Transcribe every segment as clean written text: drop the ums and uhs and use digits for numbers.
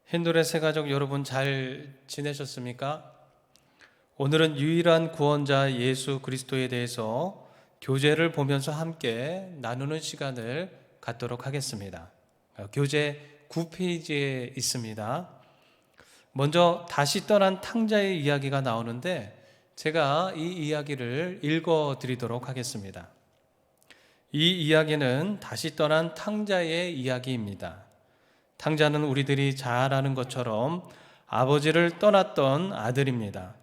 힌두레 새가족 여러분 잘 지내셨습니까? 오늘은 유일한 구원자 예수 그리스도에 대해서 교재를 보면서 함께 나누는 시간을 갖도록 하겠습니다. 교재 9페이지에 있습니다. 먼저 다시 떠난 탕자의 이야기가 나오는데 제가 이 이야기를 읽어 드리도록 하겠습니다. 이 이야기는 다시 떠난 탕자의 이야기입니다. 탕자는 우리들이 잘 아는 것처럼 아버지를 떠났던 아들입니다.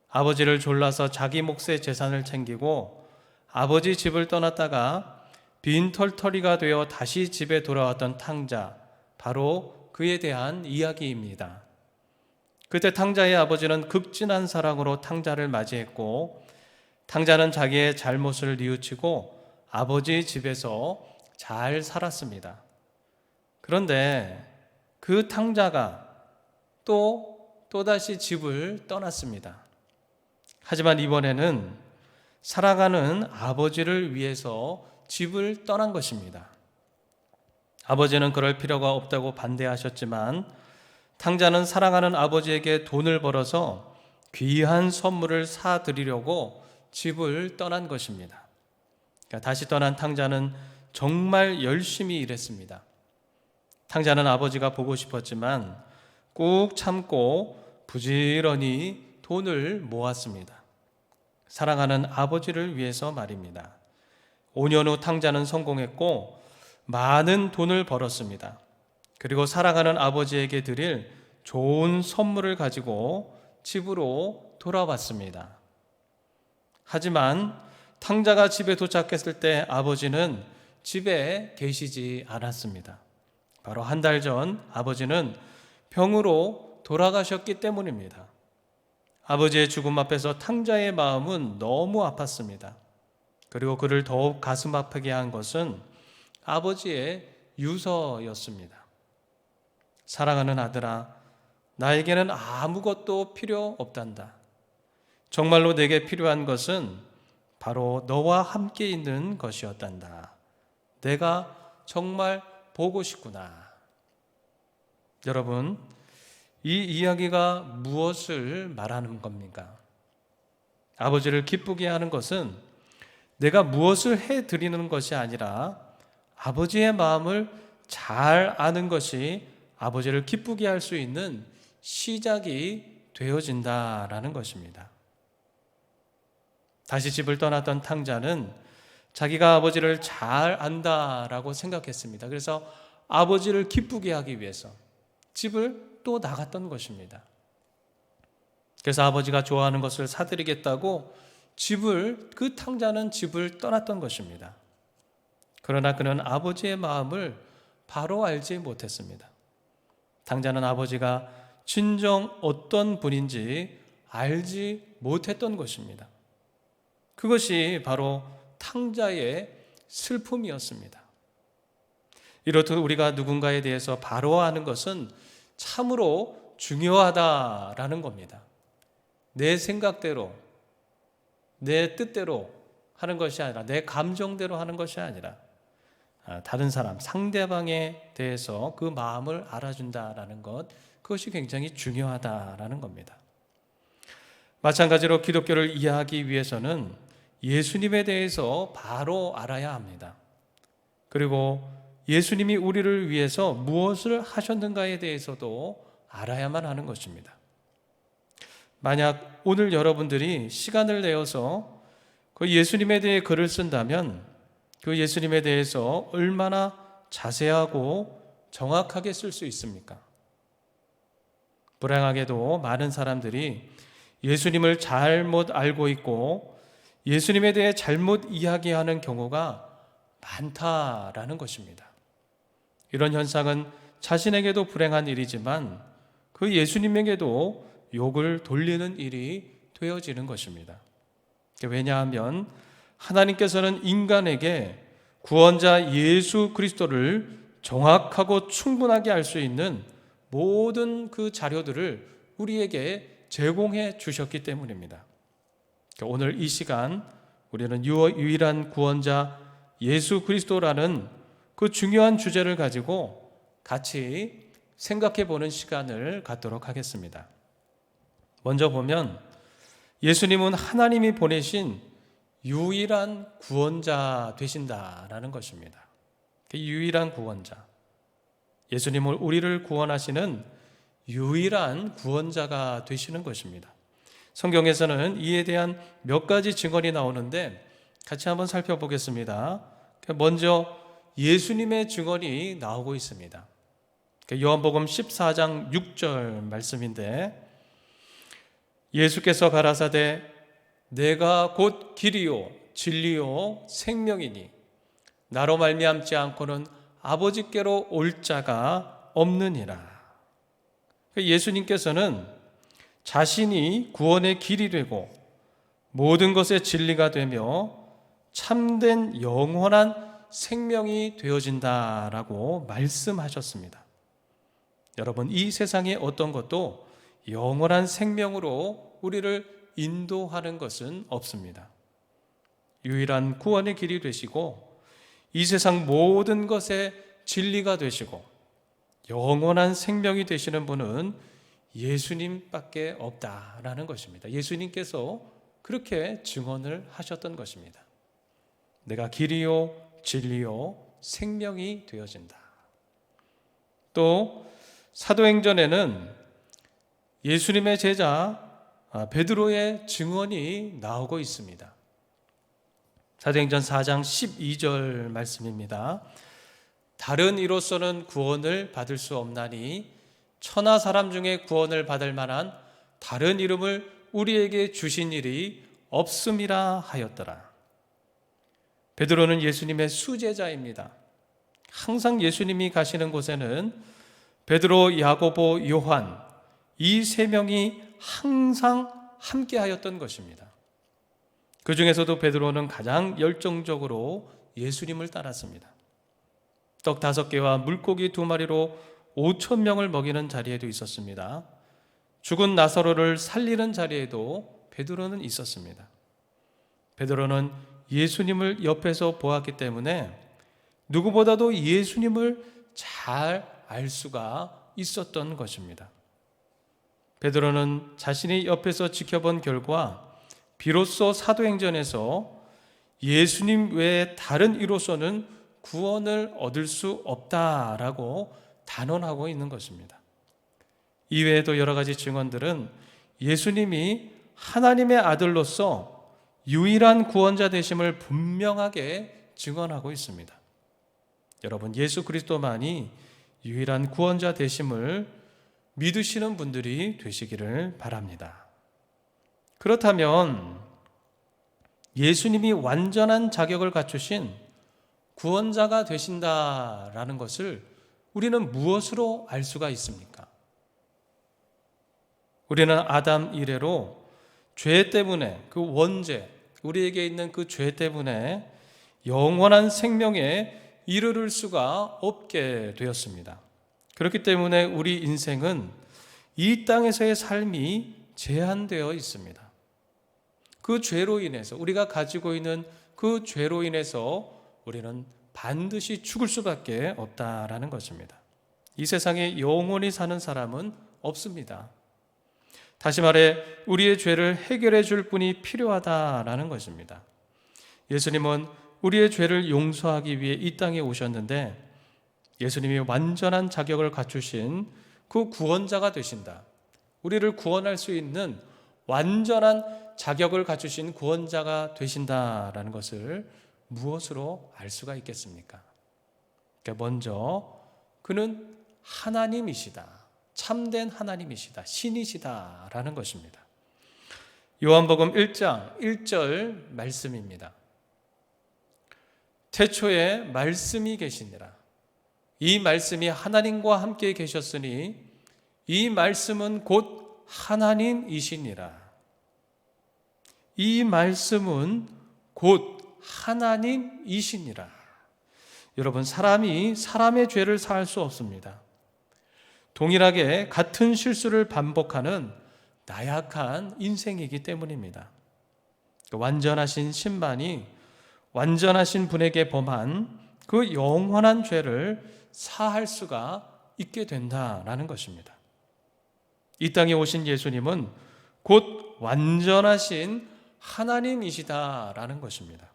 아버지를 졸라서 자기 몫의 재산을 챙기고 아버지 집을 떠났다가 빈털터리가 되어 다시 집에 돌아왔던 탕자, 바로 그에 대한 이야기입니다. 그때 탕자의 아버지는 극진한 사랑으로 탕자를 맞이했고 탕자는 자기의 잘못을 뉘우치고 아버지 집에서 잘 살았습니다. 그런데 그 탕자가 또다시 집을 떠났습니다. 하지만 이번에는 살아가는 아버지를 위해서 집을 떠난 것입니다. 아버지는 그럴 필요가 없다고 반대하셨지만 탕자는 사랑하는 아버지에게 돈을 벌어서 귀한 선물을 사드리려고 집을 떠난 것입니다. 다시 떠난 탕자는 정말 열심히 일했습니다. 탕자는 아버지가 보고 싶었지만 꾹 참고 부지런히 돈을 모았습니다. 사랑하는 아버지를 위해서 말입니다. 5년 후 탕자는 성공했고 많은 돈을 벌었습니다. 그리고 사랑하는 아버지에게 드릴 좋은 선물을 가지고 집으로 돌아왔습니다. 하지만 탕자가 집에 도착했을 때 아버지는 집에 계시지 않았습니다. 바로 한 달 전 아버지는 병으로 돌아가셨기 때문입니다. 아버지의 죽음 앞에서 탕자의 마음은 너무 아팠습니다. 그리고 그를 더욱 가슴 아프게 한 것은 아버지의 유서였습니다. 사랑하는 아들아, 나에게는 아무것도 필요 없단다. 정말로 내게 필요한 것은 바로 너와 함께 있는 것이었단다. 내가 정말 보고 싶구나. 여러분, 이 이야기가 무엇을 말하는 겁니까? 아버지를 기쁘게 하는 것은 내가 무엇을 해드리는 것이 아니라 아버지의 마음을 잘 아는 것이 아버지를 기쁘게 할 수 있는 시작이 되어진다라는 것입니다. 다시 집을 떠났던 탕자는 자기가 아버지를 잘 안다라고 생각했습니다. 그래서 아버지를 기쁘게 하기 위해서 집을 또 나갔던 것입니다. 그래서 아버지가 좋아하는 것을 사드리겠다고 그 탕자는 집을 떠났던 것입니다. 그러나 그는 아버지의 마음을 바로 알지 못했습니다. 탕자는 아버지가 진정 어떤 분인지 알지 못했던 것입니다. 그것이 바로 탕자의 슬픔이었습니다. 이렇듯 우리가 누군가에 대해서 바로 아는 것은 참으로 중요하다라는 겁니다. 내 생각대로, 내 뜻대로 하는 것이 아니라, 내 감정대로 하는 것이 아니라 다른 사람, 상대방에 대해서 그 마음을 알아준다라는 것, 그것이 굉장히 중요하다라는 겁니다. 마찬가지로 기독교를 이해하기 위해서는 예수님에 대해서 바로 알아야 합니다. 그리고 예수님이 우리를 위해서 무엇을 하셨는가에 대해서도 알아야만 하는 것입니다. 만약 오늘 여러분들이 시간을 내어서 그 예수님에 대해 글을 쓴다면 그 예수님에 대해서 얼마나 자세하고 정확하게 쓸 수 있습니까? 불행하게도 많은 사람들이 예수님을 잘못 알고 있고 예수님에 대해 잘못 이야기하는 경우가 많다라는 것입니다. 이런 현상은 자신에게도 불행한 일이지만 그 예수님에게도 욕을 돌리는 일이 되어지는 것입니다. 왜냐하면 하나님께서는 인간에게 구원자 예수 그리스도를 정확하고 충분하게 알 수 있는 모든 그 자료들을 우리에게 제공해 주셨기 때문입니다. 오늘 이 시간 우리는 유일한 구원자 예수 그리스도라는 그 중요한 주제를 가지고 같이 생각해 보는 시간을 갖도록 하겠습니다. 먼저 보면 예수님은 하나님이 보내신 유일한 구원자 되신다라는 것입니다. 유일한 구원자. 예수님은 우리를 구원하시는 유일한 구원자가 되시는 것입니다. 성경에서는 이에 대한 몇 가지 증언이 나오는데 같이 한번 살펴보겠습니다. 먼저 예수님의 증언이 나오고 있습니다. 요한복음 14장 6절 말씀인데 예수께서 가라사대 내가 곧 길이요 진리요 생명이니 나로 말미암지 않고는 아버지께로 올 자가 없느니라. 예수님께서는 자신이 구원의 길이 되고 모든 것의 진리가 되며 참된 영원한 생명이 되어진다라고 말씀하셨습니다. 여러분, 이 세상의 어떤 것도 영원한 생명으로 우리를 인도하는 것은 없습니다. 유일한 구원의 길이 되시고 이 세상 모든 것의 진리가 되시고 영원한 생명이 되시는 분은 예수님밖에 없다라는 것입니다. 예수님께서 그렇게 증언을 하셨던 것입니다. 내가 길이요 진리요 생명이 되어진다. 또 사도행전에는 예수님의 제자 베드로의 증언이 나오고 있습니다. 사도행전 4장 12절 말씀입니다. 다른 이로서는 구원을 받을 수 없나니 천하 사람 중에 구원을 받을 만한 다른 이름을 우리에게 주신 일이 없음이라 하였더라. 베드로는 예수님의 수제자입니다. 항상 예수님이 가시는 곳에는 베드로, 야고보, 요한 이 세 명이 항상 함께 하였던 것입니다. 그 중에서도 베드로는 가장 열정적으로 예수님을 따랐습니다. 떡 5개와 물고기 2마리로 5,000명을 먹이는 자리에도 있었습니다. 죽은 나사로를 살리는 자리에도 베드로는 있었습니다. 베드로는 예수님을 옆에서 보았기 때문에 누구보다도 예수님을 잘 알 수가 있었던 것입니다. 베드로는 자신이 옆에서 지켜본 결과 비로소 사도행전에서 예수님 외에 다른 이로서는 구원을 얻을 수 없다라고 단언하고 있는 것입니다. 이외에도 여러 가지 증언들은 예수님이 하나님의 아들로서 유일한 구원자 되심을 분명하게 증언하고 있습니다. 여러분, 예수 그리스도만이 유일한 구원자 되심을 믿으시는 분들이 되시기를 바랍니다. 그렇다면 예수님이 완전한 자격을 갖추신 구원자가 되신다라는 것을 우리는 무엇으로 알 수가 있습니까? 우리는 아담 이래로 죄 때문에 그 원죄, 우리에게 있는 그 죄 때문에 영원한 생명에 이르를 수가 없게 되었습니다. 그렇기 때문에 우리 인생은 이 땅에서의 삶이 제한되어 있습니다. 그 죄로 인해서, 우리가 가지고 있는 그 죄로 인해서 우리는 반드시 죽을 수밖에 없다라는 것입니다. 이 세상에 영원히 사는 사람은 없습니다. 다시 말해 우리의 죄를 해결해 줄 분이 필요하다라는 것입니다. 예수님은 우리의 죄를 용서하기 위해 이 땅에 오셨는데 예수님이 완전한 자격을 갖추신 그 구원자가 되신다. 우리를 구원할 수 있는 완전한 자격을 갖추신 구원자가 되신다라는 것을 무엇으로 알 수가 있겠습니까? 먼저 그는 하나님이시다. 참된 하나님이시다. 신이시다라는 것입니다. 요한복음 1장 1절 말씀입니다. 태초에 말씀이 계시니라. 이 말씀이 하나님과 함께 계셨으니 이 말씀은 곧 하나님이시니라. 이 말씀은 곧 하나님이시니라. 여러분, 사람이 사람의 죄를 사할 수 없습니다. 동일하게 같은 실수를 반복하는 나약한 인생이기 때문입니다. 완전하신 신만이 완전하신 분에게 범한 그 영원한 죄를 사할 수가 있게 된다라는 것입니다. 이 땅에 오신 예수님은 곧 완전하신 하나님이시다라는 것입니다.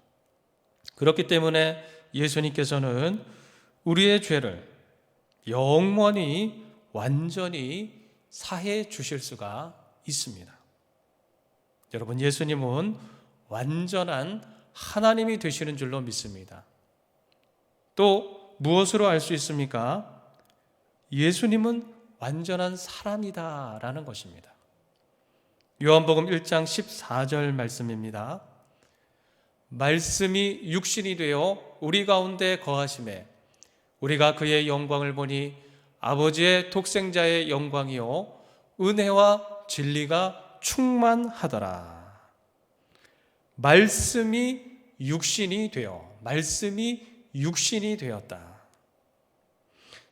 그렇기 때문에 예수님께서는 우리의 죄를 영원히 완전히 사해 주실 수가 있습니다. 여러분, 예수님은 완전한 하나님이 되시는 줄로 믿습니다. 또 무엇으로 알 수 있습니까? 예수님은 완전한 사람이다라는 것입니다. 요한복음 1장 14절 말씀입니다. 말씀이 육신이 되어 우리 가운데 거하심에 우리가 그의 영광을 보니 아버지의 독생자의 영광이요 은혜와 진리가 충만하더라. 말씀이 육신이 되었다.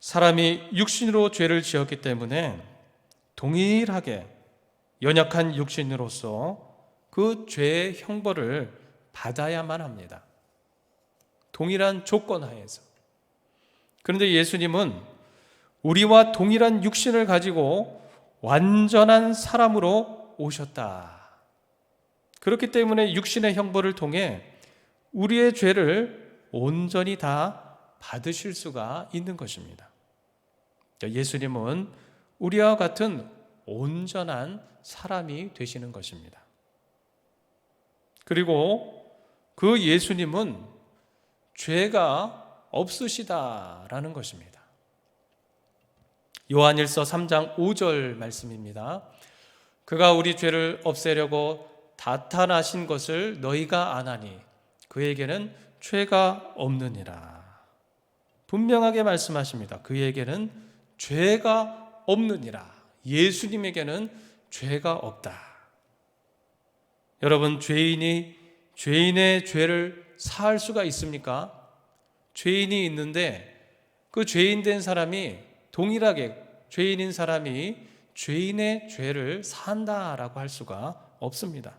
사람이 육신으로 죄를 지었기 때문에 동일하게 연약한 육신으로서 그 죄의 형벌을 받아야만 합니다. 동일한 조건 하에서. 그런데 예수님은 우리와 동일한 육신을 가지고 완전한 사람으로 오셨다. 그렇기 때문에 육신의 형벌을 통해 우리의 죄를 온전히 다 받으실 수가 있는 것입니다. 예수님은 우리와 같은 온전한 사람이 되시는 것입니다. 그리고 그 예수님은 죄가 없으시다라는 것입니다. 요한일서 3장 5절 말씀입니다. 그가 우리 죄를 없애려고 나타나신 것을 너희가 아나니 그에게는 죄가 없느니라. 분명하게 말씀하십니다. 그에게는 죄가 없느니라. 예수님에게는 죄가 없다. 여러분, 죄인이 죄인의 죄를 사할 수가 있습니까? 죄인이 있는데 그 죄인 된 사람이 동일하게 죄인인 사람이 죄인의 죄를 산다라고 할 수가 없습니다.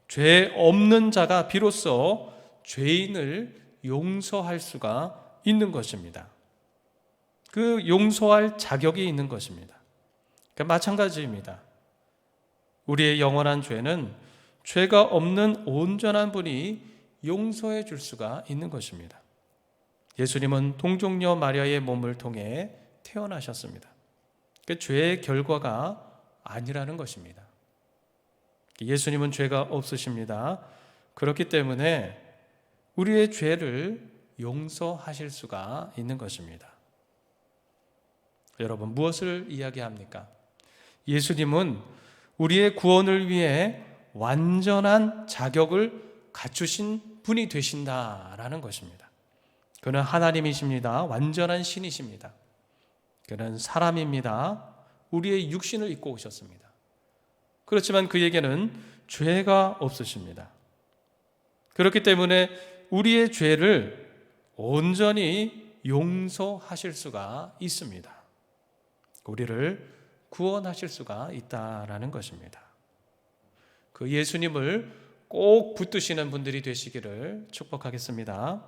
죄 없는 자가 비로소 죄인을 용서할 수가 있는 것입니다. 그 용서할 자격이 있는 것입니다. 그러니까 마찬가지입니다. 우리의 영원한 죄는 죄가 없는 온전한 분이 용서해 줄 수가 있는 것입니다. 예수님은 동정녀 마리아의 몸을 통해 태어나셨습니다. 그 죄의 결과가 아니라는 것입니다. 예수님은 죄가 없으십니다. 그렇기 때문에 우리의 죄를 용서하실 수가 있는 것입니다. 여러분, 무엇을 이야기합니까? 예수님은 우리의 구원을 위해 완전한 자격을 갖추신 분이 되신다라는 것입니다. 그는 하나님이십니다. 완전한 신이십니다. 그는 사람입니다. 우리의 육신을 입고 오셨습니다. 그렇지만 그에게는 죄가 없으십니다. 그렇기 때문에 우리의 죄를 온전히 용서하실 수가 있습니다. 우리를 구원하실 수가 있다라는 것입니다. 그 예수님을 꼭 붙드시는 분들이 되시기를 축복하겠습니다.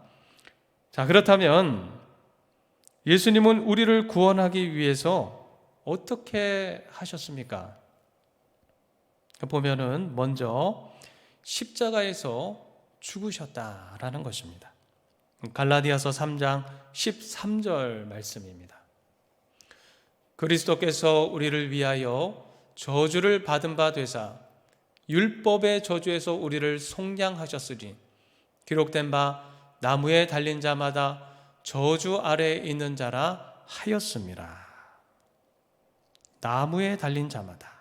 자, 그렇다면 예수님은 우리를 구원하기 위해서 어떻게 하셨습니까? 보면은 먼저 십자가에서 죽으셨다라는 것입니다. 갈라디아서 3장 13절 말씀입니다. 그리스도께서 우리를 위하여 저주를 받은 바 되사 율법의 저주에서 우리를 속량하셨으니 기록된 바 나무에 달린 자마다 저주 아래에 있는 자라 하였습니다. 나무에 달린 자마다.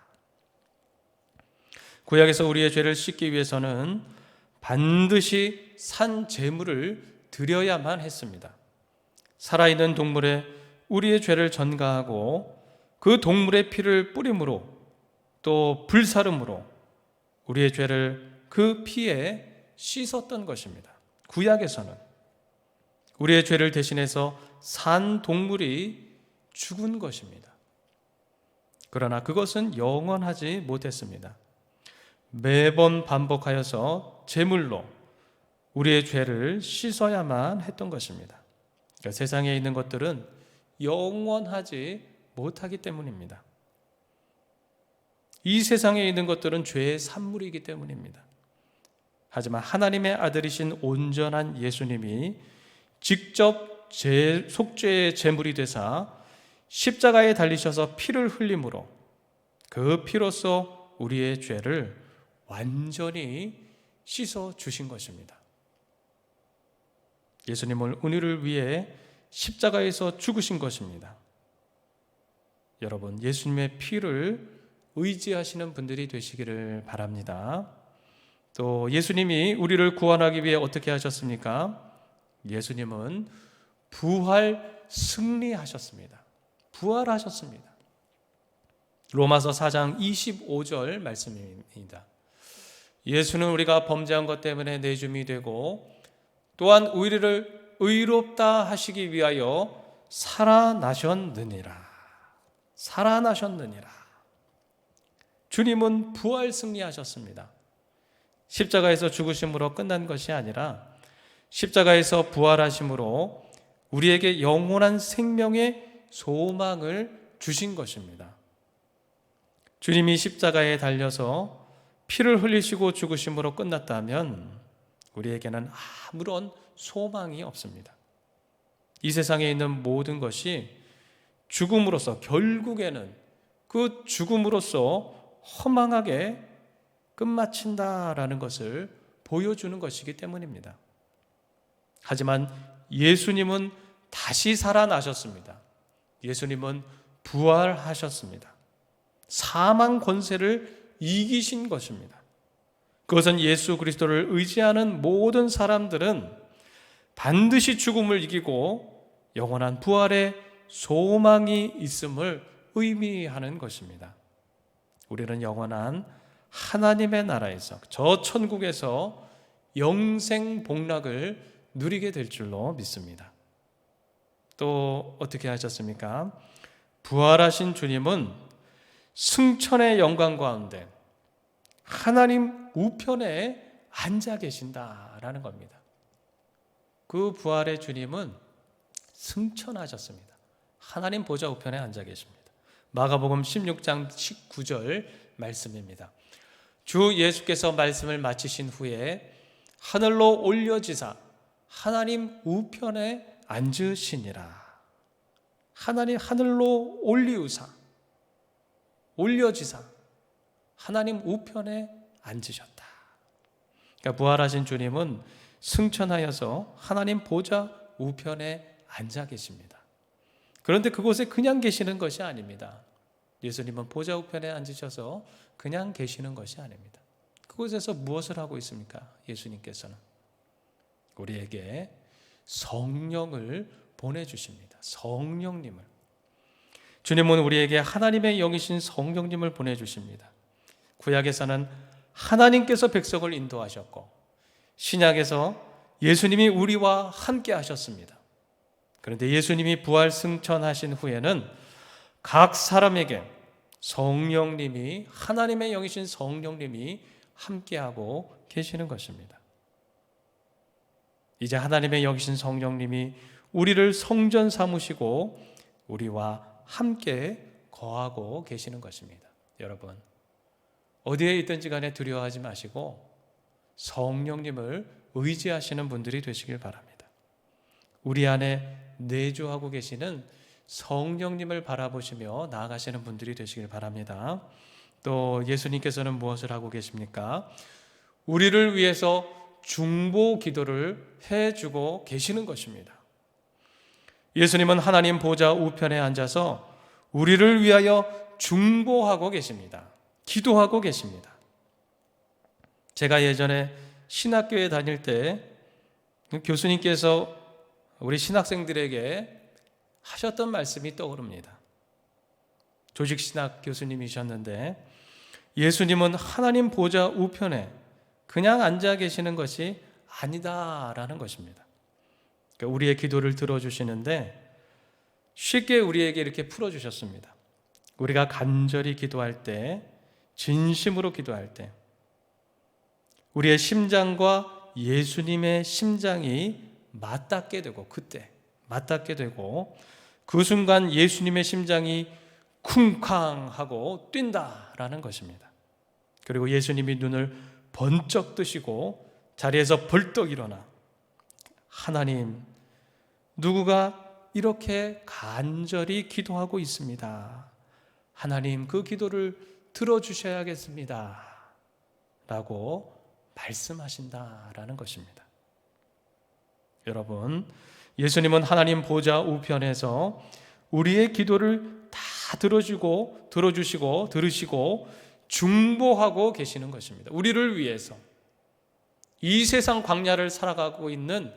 구약에서 우리의 죄를 씻기 위해서는 반드시 산 제물을 드려야만 했습니다. 살아있는 동물에 우리의 죄를 전가하고 그 동물의 피를 뿌림으로 또 불사름으로 우리의 죄를 그 피에 씻었던 것입니다. 구약에서는 우리의 죄를 대신해서 산 동물이 죽은 것입니다. 그러나 그것은 영원하지 못했습니다. 매번 반복하여서 제물로 우리의 죄를 씻어야만 했던 것입니다. 그러니까 세상에 있는 것들은 영원하지 못하기 때문입니다. 이 세상에 있는 것들은 죄의 산물이기 때문입니다. 하지만 하나님의 아들이신 온전한 예수님이 직접 속죄의 제물이 되사 십자가에 달리셔서 피를 흘림으로 그 피로써 우리의 죄를 완전히 씻어 주신 것입니다. 예수님은 우리를 위해 십자가에서 죽으신 것입니다. 여러분, 예수님의 피를 의지하시는 분들이 되시기를 바랍니다. 또 예수님이 우리를 구원하기 위해 어떻게 하셨습니까? 예수님은 부활 승리하셨습니다. 부활하셨습니다. 로마서 4장 25절 말씀입니다. 예수는 우리가 범죄한 것 때문에 내줌이 되고 또한 우리를 의롭다 하시기 위하여 살아나셨느니라. 살아나셨느니라. 주님은 부활 승리하셨습니다. 십자가에서 죽으심으로 끝난 것이 아니라 십자가에서 부활하심으로 우리에게 영원한 생명의 소망을 주신 것입니다. 주님이 십자가에 달려서 피를 흘리시고 죽으심으로 끝났다면 우리에게는 아무런 소망이 없습니다. 이 세상에 있는 모든 것이 죽음으로써, 결국에는 그 죽음으로써 허망하게 끝마친다라는 것을 보여주는 것이기 때문입니다. 하지만 예수님은 다시 살아나셨습니다. 예수님은 부활하셨습니다. 사망 권세를 이기신 것입니다. 그것은 예수 그리스도를 의지하는 모든 사람들은 반드시 죽음을 이기고 영원한 부활의 소망이 있음을 의미하는 것입니다. 우리는 영원한 하나님의 나라에서, 저 천국에서 영생 복락을 누리게 될 줄로 믿습니다. 또 어떻게 하셨습니까? 부활하신 주님은 승천의 영광 가운데 하나님 우편에 앉아 계신다라는 겁니다. 그 부활의 주님은 승천하셨습니다. 하나님 보좌 우편에 앉아 계십니다. 마가복음 16장 19절 말씀입니다. 주 예수께서 말씀을 마치신 후에 하늘로 올려지사 하나님 우편에 앉으시니라. 하나님 하늘로 올려지사 하나님 우편에 앉으셨다. 그러니까 부활하신 주님은 승천하여서 하나님 보좌 우편에 앉아 계십니다. 그런데 그곳에 그냥 계시는 것이 아닙니다. 예수님은 보좌 우편에 앉으셔서 그냥 계시는 것이 아닙니다. 그곳에서 무엇을 하고 있습니까? 예수님께서는 우리에게 성령을 보내주십니다. 성령님을. 주님은 우리에게 하나님의 영이신 성령님을 보내주십니다. 구약에서는 하나님께서 백성을 인도하셨고 신약에서 예수님이 우리와 함께 하셨습니다. 그런데 예수님이 부활 승천하신 후에는 각 사람에게 성령님이, 하나님의 영이신 성령님이 함께하고 계시는 것입니다. 이제 하나님의 영이신 성령님이 우리를 성전 삼으시고 우리와 함께 거하고 계시는 것입니다. 여러분, 어디에 있든지 간에 두려워하지 마시고 성령님을 의지하시는 분들이 되시길 바랍니다. 우리 안에 내주하고 계시는 성령님을 바라보시며 나아가시는 분들이 되시길 바랍니다. 또 예수님께서는 무엇을 하고 계십니까? 우리를 위해서 중보 기도를 해주고 계시는 것입니다. 예수님은 하나님 보좌 우편에 앉아서 우리를 위하여 중보하고 계십니다. 기도하고 계십니다. 제가 예전에 신학교에 다닐 때 교수님께서 우리 신학생들에게 하셨던 말씀이 떠오릅니다. 조직신학 교수님이셨는데 예수님은 하나님 보좌 우편에 그냥 앉아 계시는 것이 아니다라는 것입니다. 그러니까 우리의 기도를 들어주시는데 쉽게 우리에게 이렇게 풀어주셨습니다. 우리가 간절히 기도할 때, 진심으로 기도할 때 우리의 심장과 예수님의 심장이 맞닿게 되고, 그때 맞닿게 되고 그 순간 예수님의 심장이 쿵쾅하고 뛴다라는 것입니다. 그리고 예수님이 눈을 번쩍 뜨시고 자리에서 벌떡 일어나 하나님, 누구가 이렇게 간절히 기도하고 있습니다. 하나님, 그 기도를 들어주셔야겠습니다. 라고 말씀하신다라는 것입니다. 여러분, 예수님은 하나님 보좌 우편에서 우리의 기도를 다 들어주시고 중보하고 계시는 것입니다. 우리를 위해서, 이 세상 광야를 살아가고 있는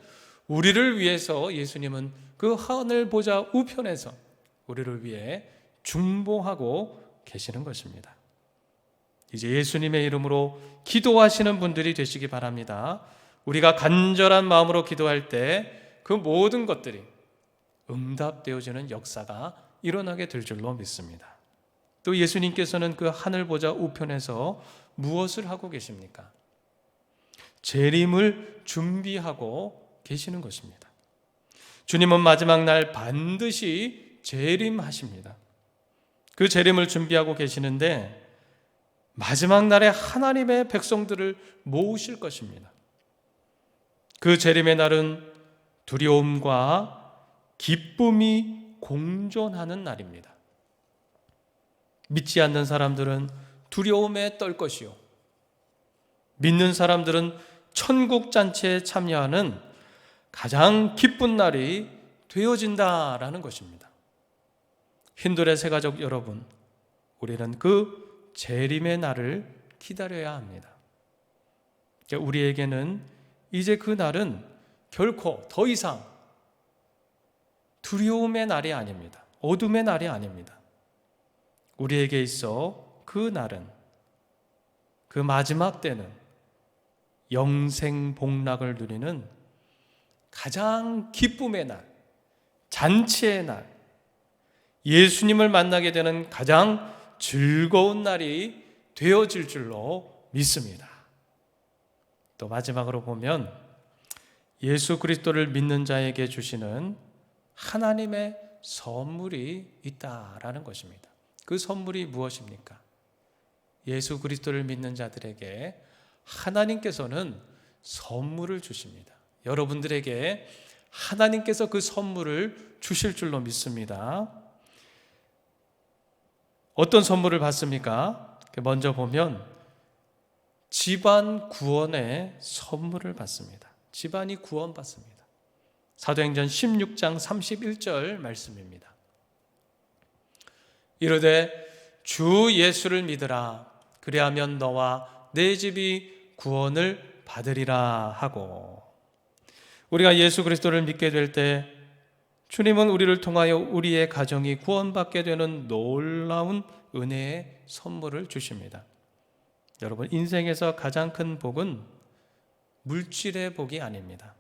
우리를 위해서 예수님은 그 하늘 보좌 우편에서 우리를 위해 중보하고 계시는 것입니다. 이제 예수님의 이름으로 기도하시는 분들이 되시기 바랍니다. 우리가 간절한 마음으로 기도할 때 그 모든 것들이 응답되어지는 역사가 일어나게 될 줄로 믿습니다. 또 예수님께서는 그 하늘 보좌 우편에서 무엇을 하고 계십니까? 재림을 준비하고 계시는 것입니다. 주님은 마지막 날 반드시 재림하십니다. 그 재림을 준비하고 계시는데 마지막 날에 하나님의 백성들을 모으실 것입니다. 그 재림의 날은 두려움과 기쁨이 공존하는 날입니다. 믿지 않는 사람들은 두려움에 떨 것이요, 믿는 사람들은 천국 잔치에 참여하는 가장 기쁜 날이 되어진다라는 것입니다. 힌두의 새가족 여러분, 우리는 그 재림의 날을 기다려야 합니다. 우리에게는 이제 그 날은 결코 더 이상 두려움의 날이 아닙니다. 어둠의 날이 아닙니다. 우리에게 있어 그 날은, 그 마지막 때는 영생 복락을 누리는 가장 기쁨의 날, 잔치의 날, 예수님을 만나게 되는 가장 즐거운 날이 되어질 줄로 믿습니다. 또 마지막으로 보면 예수 그리스도를 믿는 자에게 주시는 하나님의 선물이 있다라는 것입니다. 그 선물이 무엇입니까? 예수 그리스도를 믿는 자들에게 하나님께서는 선물을 주십니다. 여러분들에게 하나님께서 그 선물을 주실 줄로 믿습니다. 어떤 선물을 받습니까? 먼저 보면 집안 구원의 선물을 받습니다. 집안이 구원받습니다. 사도행전 16장 31절 말씀입니다. 이르되 주 예수를 믿으라. 그리하면 너와 내 집이 구원을 받으리라 하고, 우리가 예수 그리스도를 믿게 될 때 주님은 우리를 통하여 우리의 가정이 구원받게 되는 놀라운 은혜의 선물을 주십니다. 여러분, 인생에서 가장 큰 복은 물질의 복이 아닙니다.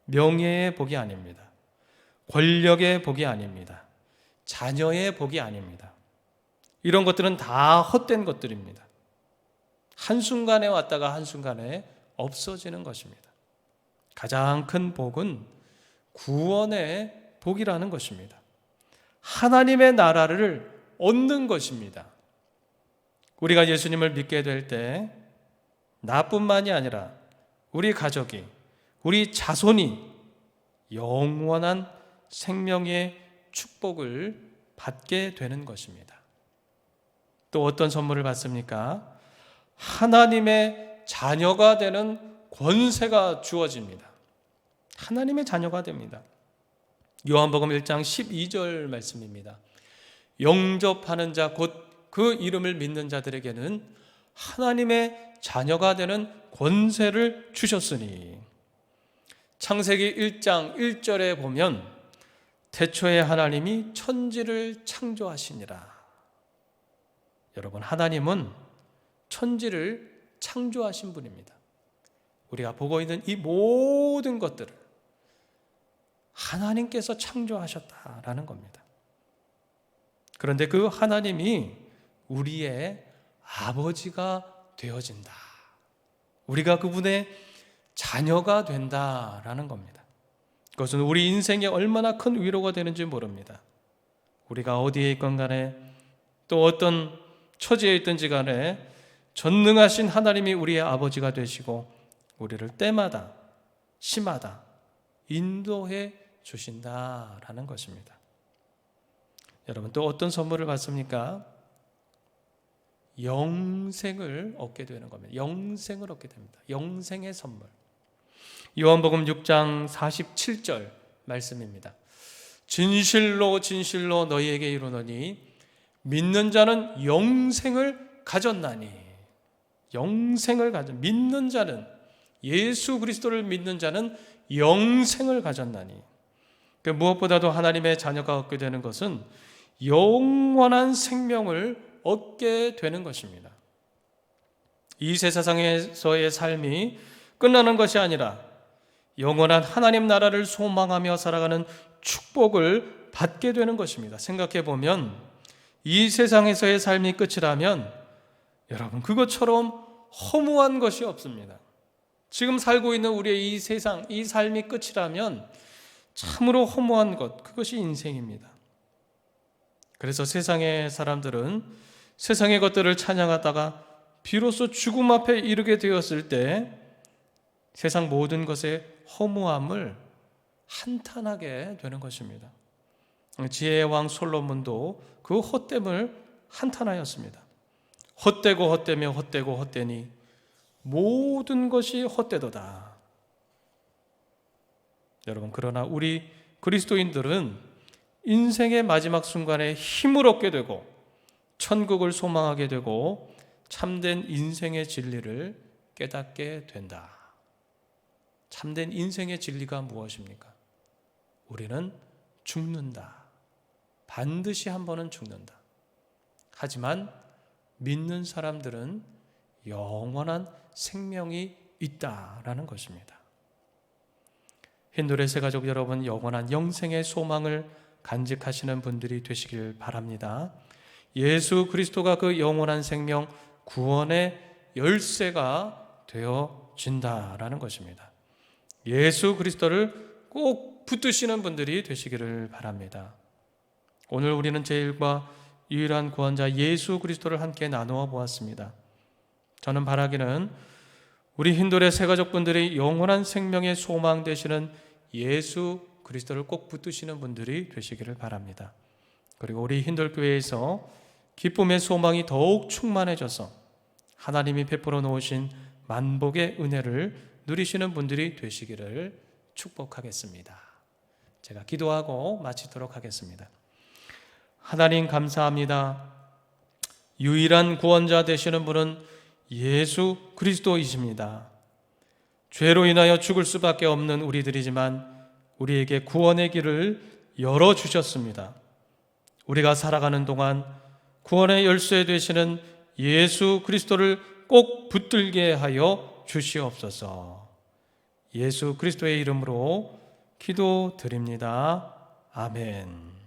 명예의 복이 아닙니다. 권력의 복이 아닙니다. 자녀의 복이 아닙니다. 이런 것들은 다 헛된 것들입니다. 한순간에 왔다가 한순간에 없어지는 것입니다. 가장 큰 복은 구원의 복이라는 것입니다. 하나님의 나라를 얻는 것입니다. 우리가 예수님을 믿게 될 때 나뿐만이 아니라 우리 가족이, 우리 자손이 영원한 생명의 축복을 받게 되는 것입니다. 또 어떤 선물을 받습니까? 하나님의 자녀가 되는 권세가 주어집니다. 하나님의 자녀가 됩니다. 요한복음 1장 12절 말씀입니다. 영접하는 자, 곧 그 이름을 믿는 자들에게는 하나님의 자녀가 되는 권세를 주셨으니. 창세기 1장 1절에 보면 태초에 하나님이 천지를 창조하시니라. 여러분, 하나님은 천지를 창조하신 분입니다. 우리가 보고 있는 이 모든 것들을 하나님께서 창조하셨다라는 겁니다. 그런데 그 하나님이 우리의 아버지가 되어진다. 우리가 그분의 자녀가 된다라는 겁니다. 그것은 우리 인생에 얼마나 큰 위로가 되는지 모릅니다. 우리가 어디에 있건 간에 또 어떤 처지에 있든지 간에 전능하신 하나님이 우리의 아버지가 되시고 우리를 때마다 시마다 인도해 주신다라는 것입니다. 여러분, 또 어떤 선물을 받습니까? 영생을 얻게 되는 겁니다. 영생을 얻게 됩니다. 영생의 선물. 요한복음 6장 47절 말씀입니다. 진실로 진실로 너희에게 이르노니 믿는 자는 영생을 가졌나니. 영생을 가졌. 믿는 자는, 예수 그리스도를 믿는 자는 영생을 가졌나니. 무엇보다도 하나님의 자녀가 얻게 되는 것은 영원한 생명을 얻게 되는 것입니다. 이 세상에서의 삶이 끝나는 것이 아니라 영원한 하나님 나라를 소망하며 살아가는 축복을 받게 되는 것입니다. 생각해 보면 이 세상에서의 삶이 끝이라면 여러분, 그것처럼 허무한 것이 없습니다. 지금 살고 있는 우리의 이 세상, 이 삶이 끝이라면 참으로 허무한 것, 그것이 인생입니다. 그래서 세상의 사람들은 세상의 것들을 찬양하다가 비로소 죽음 앞에 이르게 되었을 때 세상 모든 것의 허무함을 한탄하게 되는 것입니다. 지혜의 왕 솔로몬도 그 헛됨을 한탄하였습니다. 헛되고 헛되며 헛되고 헛되니 모든 것이 헛되도다. 여러분, 그러나 우리 그리스도인들은 인생의 마지막 순간에 힘을 얻게 되고 천국을 소망하게 되고 참된 인생의 진리를 깨닫게 된다. 참된 인생의 진리가 무엇입니까? 우리는 죽는다. 반드시 한 번은 죽는다. 하지만 믿는 사람들은 영원한 생명이 있다라는 것입니다. 힌두레 새가족 여러분, 영원한 영생의 소망을 간직하시는 분들이 되시길 바랍니다. 예수 그리스도가 그 영원한 생명, 구원의 열쇠가 되어진다라는 것입니다. 예수 그리스도를 꼭 붙드시는 분들이 되시기를 바랍니다. 오늘 우리는 제1과 유일한 구원자 예수 그리스도를 함께 나누어 보았습니다. 저는 바라기는 우리 힌두레 새가족분들이 영원한 생명의 소망 되시는 예수 그리스도를 꼭 붙드시는 분들이 되시기를 바랍니다. 그리고 우리 힌돌교회에서 기쁨의 소망이 더욱 충만해져서 하나님이 베풀어 놓으신 만복의 은혜를 누리시는 분들이 되시기를 축복하겠습니다. 제가 기도하고 마치도록 하겠습니다. 하나님 감사합니다. 유일한 구원자 되시는 분은 예수 그리스도이십니다. 죄로 인하여 죽을 수밖에 없는 우리들이지만 우리에게 구원의 길을 열어주셨습니다. 우리가 살아가는 동안 구원의 열쇠 되시는 예수 그리스도를 꼭 붙들게 하여 주시옵소서. 예수 그리스도의 이름으로 기도드립니다. 아멘.